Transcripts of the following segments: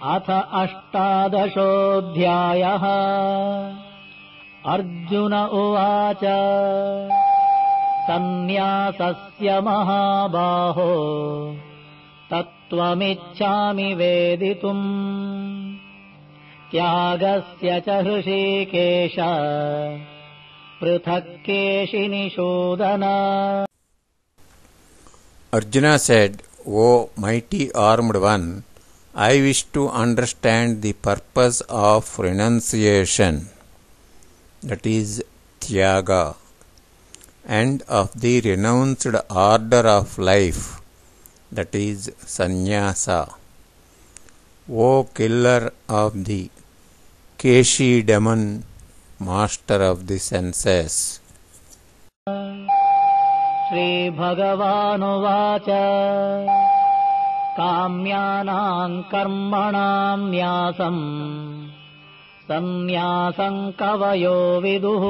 अथ अष्टादशोऽध्यायः। अर्जुन उवाच सन्न्यासस्य महाबाहो तत्त्वमिच्छामि वेदितुम् त्यागस्य च हृषीकेश पृथक् केशिनिषूदन। Arjuna said, O mighty armed one, I wish to understand the purpose of renunciation, that is, tyaga, and of the renounced order of life, that is, sannyasa. O killer of the Keshi demon, master of the senses. श्रीभगवानुवाच काम्यानां कर्मणां न्यासम् सन्न्यासं कवयो विदुः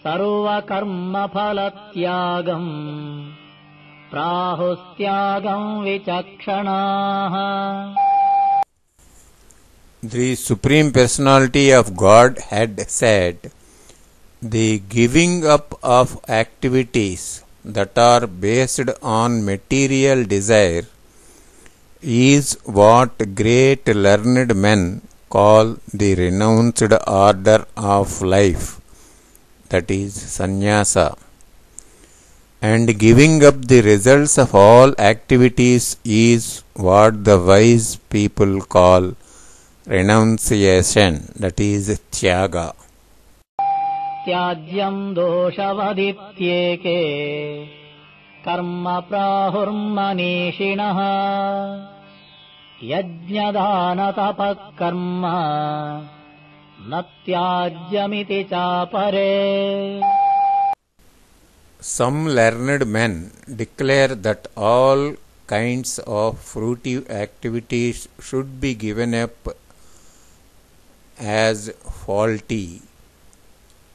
सर्वकर्मफलत्यागम् प्राहुस्त्यागं विचक्षणाः। The Supreme Personality of God had said, the giving up of activities that are based on material desire is what great learned men call the renounced order of life, that is, sannyasa. And giving up the results of all activities is what the wise people call renunciation, that is, tyaga. त्याज्यं दोषवदित्येके कर्म प्राहुर्मनीषिणः यज्ञदानतपः कर्म न त्याज्यमिति चापरे। Some learned men declare that all kinds of fruitive activities should be given up as faulty.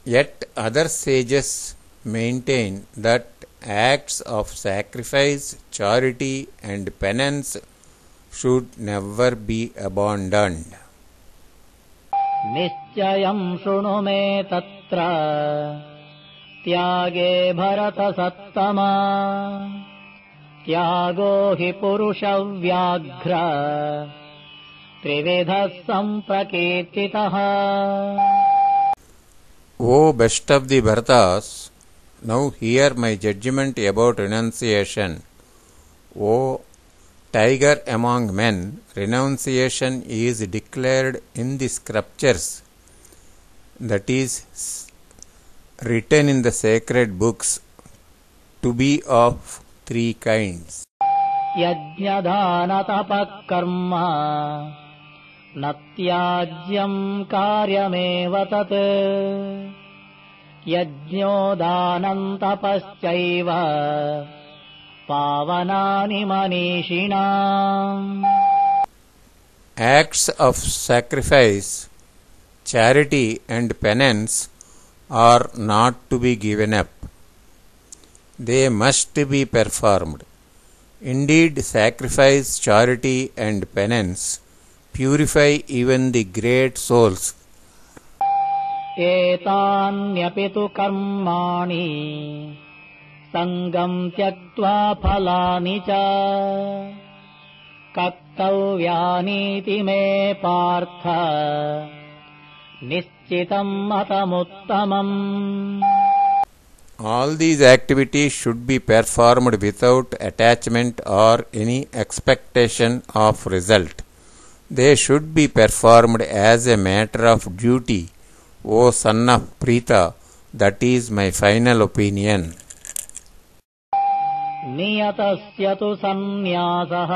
Yet other sages maintain that acts of sacrifice, charity and penance should never be abandoned. निश्चयं शृणु मे तत्र त्यागे भरतसत्तमा त्यागो हि पुरुषव्याघ्र त्रिविधः सम्प्रकीर्तितः। O best of the Bharatas, now hear my judgment about renunciation. O tiger among men, renunciation is declared in the scriptures, that is, written in the sacred books, to be of three kinds. यज्ञदानतपः कर्म न त्याज्यं कार्यमेव तत् यज्ञो दानं तपश्चैव पावनानि मनीषिणाम्। Acts of sacrifice, charity and penance are not to be given up. They must be performed. Indeed, sacrifice, charity and penance purify even the great souls. एतान्यपि तु कर्माणि सङ्गं त्यक्त्वा फलानि च कर्तव्यानीति मे पार्थ निश्चितं मतमुत्तमम्। All these activities should be performed without attachment or any expectation of result. They should be performed as a matter of duty, O son of Pritha. That is my final opinion. नियतस्य तु सन्न्यासः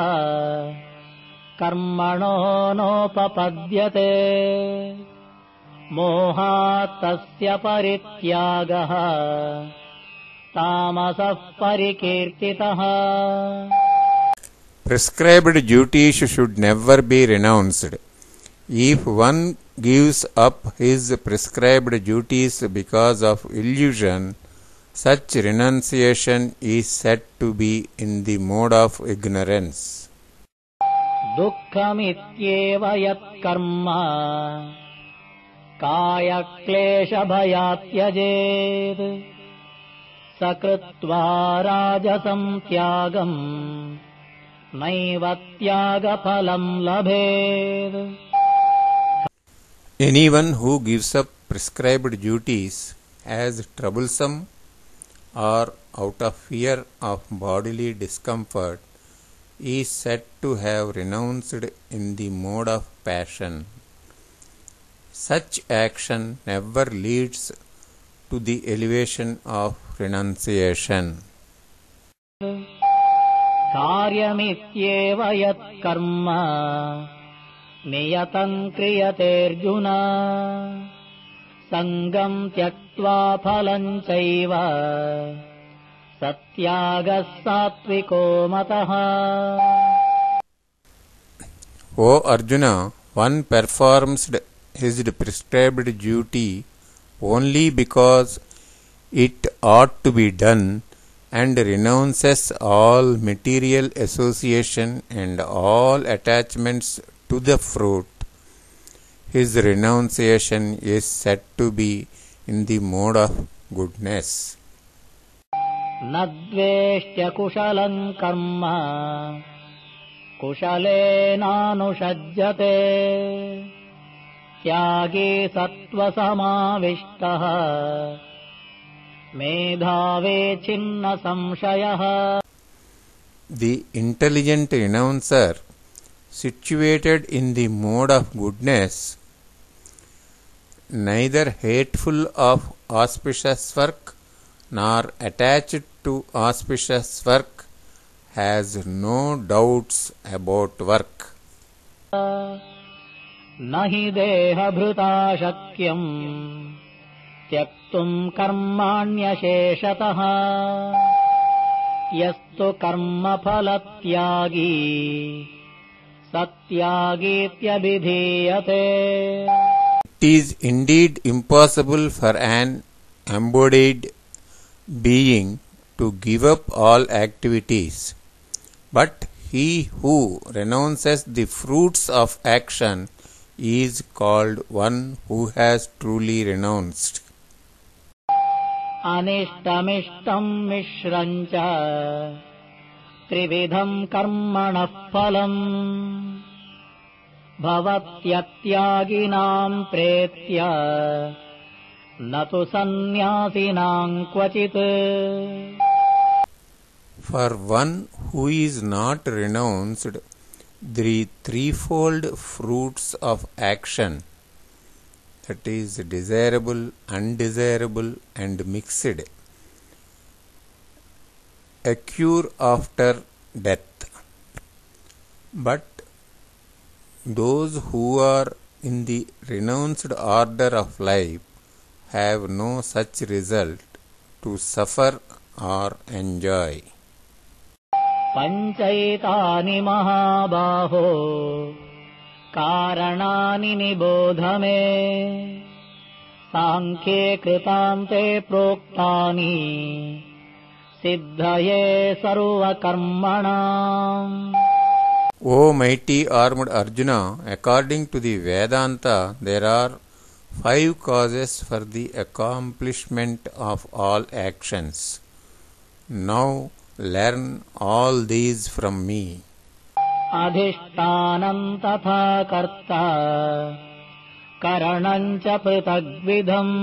कर्मणो नोपपद्यते मोहात् तस्य परित्यागः तामसः परिकीर्तितः। Prescribed duties should never be renounced. If one gives up his prescribed duties because of illusion, such renunciation is said to be in the mode of ignorance. दुःखमित्येव यत्कर्म कायक्लेशभयात् त्यजेत् स कृत्वा राजसं त्यागम् नैव त्यागफलं लभेत्. Anyone who gives up prescribed duties as troublesome or out of fear of bodily discomfort is said to have renounced in the mode of passion. Such action never leads to the elevation of renunciation. कार्यमित्येव यत्कर्म नियतं क्रियतेऽर्जुन सङ्गं त्यक्त्वा फलं चैव सत्यागः सात्विको मतः. O Arjuna, one performs his prescribed duty only because it ought to be done and renounces all material association and all attachments to the fruit. His renunciation is said to be in the mode of goodness. न द्वेष्ट्य कुशलं कर्म कुशलेनानुषज्यते त्यागी सत्त्वसमाविष्टः मेधावी छिन्न संशयः. The intelligent renouncer, situated in the mode of goodness, neither hateful of auspicious work nor attached to auspicious work, has no doubts about work. न हि देहभृता शक्यम् त्यक्तुम् कर्माण्यशेषतः यस्तु कर्मफलत्यागी सत्यागीत्यभिधीयते. It is indeed impossible for an embodied being to give up all activities, but he who renounces the fruits of action is called one who has truly renounced. अनिष्टमिष्टं मिश्रं च त्रिविधं कर्मणः फलम् भवत्यत्यागिनां प्रेत्य न तु सन्न्यासिनां क्वचित्. For one who is not renounced the threefold fruits of action, that is desirable, undesirable and mixed, occur after death. But those who are in the renounced order of life have no such result to suffer or enjoy. पञ्चैतानि महाबाहो कारणानि निबोध मे साङ्ख्ये कृतान्ते प्रोक्तानि सिद्धये सर्वकर्मणाम्. O mighty armed Arjuna, according to the Vedanta, there are 5 causes for the accomplishment of all actions. Now learn all these from me. अधिष्ठानं तथा कर्ता करणं च पृथग्विधम्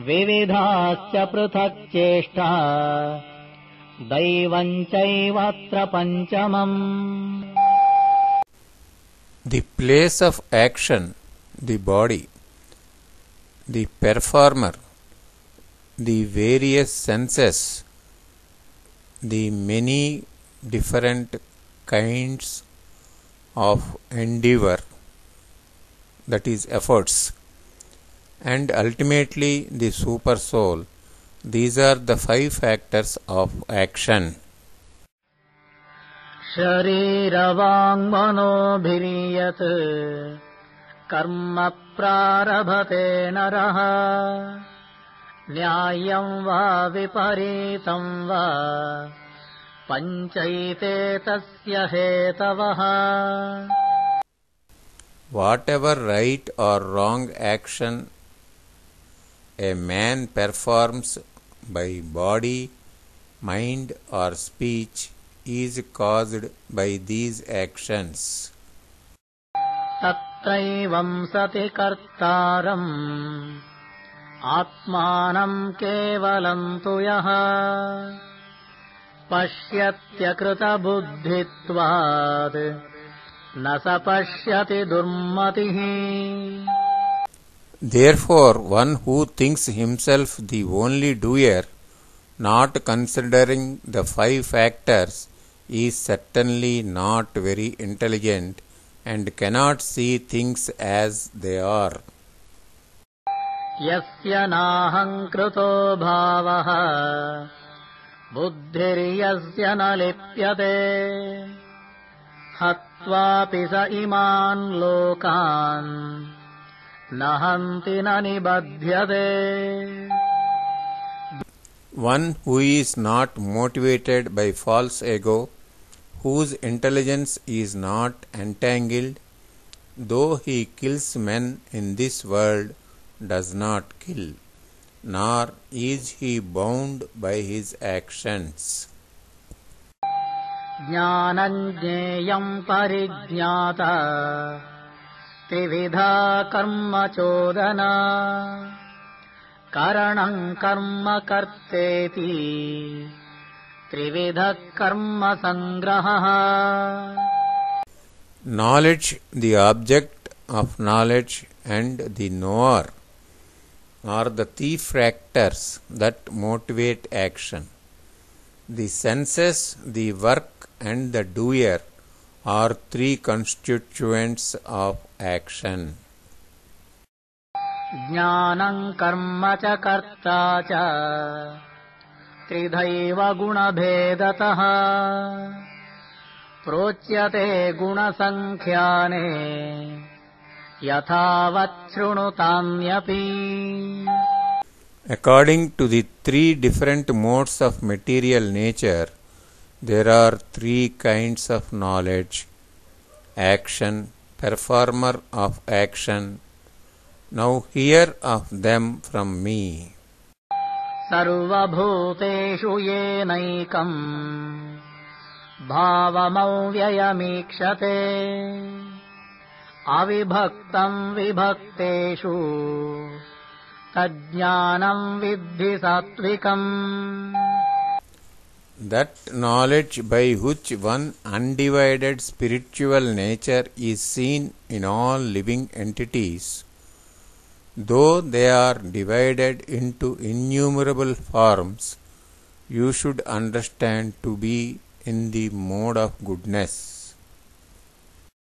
विविधाश्च पृथक् चेष्टा दैवं चैवत्र पञ्चमम्. The place of action, the body, the performer, the various senses, the many different kinds of endeavor, that is efforts, and ultimately the super soul. These are the 5 factors of action. शरीरवाङ्मनोभिर्यत् कर्म प्रारभते नरः न्याय्यं वा विपरीतं वा पञ्चैते तस्य हेतवः Whatever right or wrong action a man performs by body, mind or speech is caused by these actions. तत्रैवं सति कर्तारम् आत्मानं केवलं तु यः पश्यत्यकृतबुद्धित्वात् न स पश्यति दुर्मतिः. Therefore, one who thinks himself the only doer, not considering the 5 factors, is certainly not very intelligent and cannot see things as they are. यस्य नाहङ्कृतो भावः बुद्धिर्यस्य न लिप्यते हत्वापि स इमान् लोकान् न हन्ति न निबध्यते. One who is not motivated by false ego, whose intelligence is not entangled, though he kills men in this world, does not kill, nor is he bound by his actions. ज्ञानं ज्ञेयं परिज्ञाता त्रिविधा कर्म चोदना करणं कर्म कर्तेति त्रिविधः कर्म संग्रहः. Knowledge, the object of knowledge, and the knower are the 3 factors that motivate action. The senses, the work, and the doer are 3 constituents of action. ज्ञानं कर्म च कर्ता च त्रिधैव गुणभेदतः प्रोच्यते गुणसङ्ख्याने यथावत् शृणुताम्यपि. According to the 3 different modes of material nature, there are 3 kinds of knowledge: action, performer of action. Now hear of them from me. सर्वभूतेषु येनैकम् भावमव्ययमीक्षते अविभक्तं विभक्तेषु तज्ज्ञानं विद्धि सात्विकम्. That knowledge by which one undivided spiritual nature is seen in all living entities, though they are divided into innumerable forms, you should understand to be in the mode of goodness.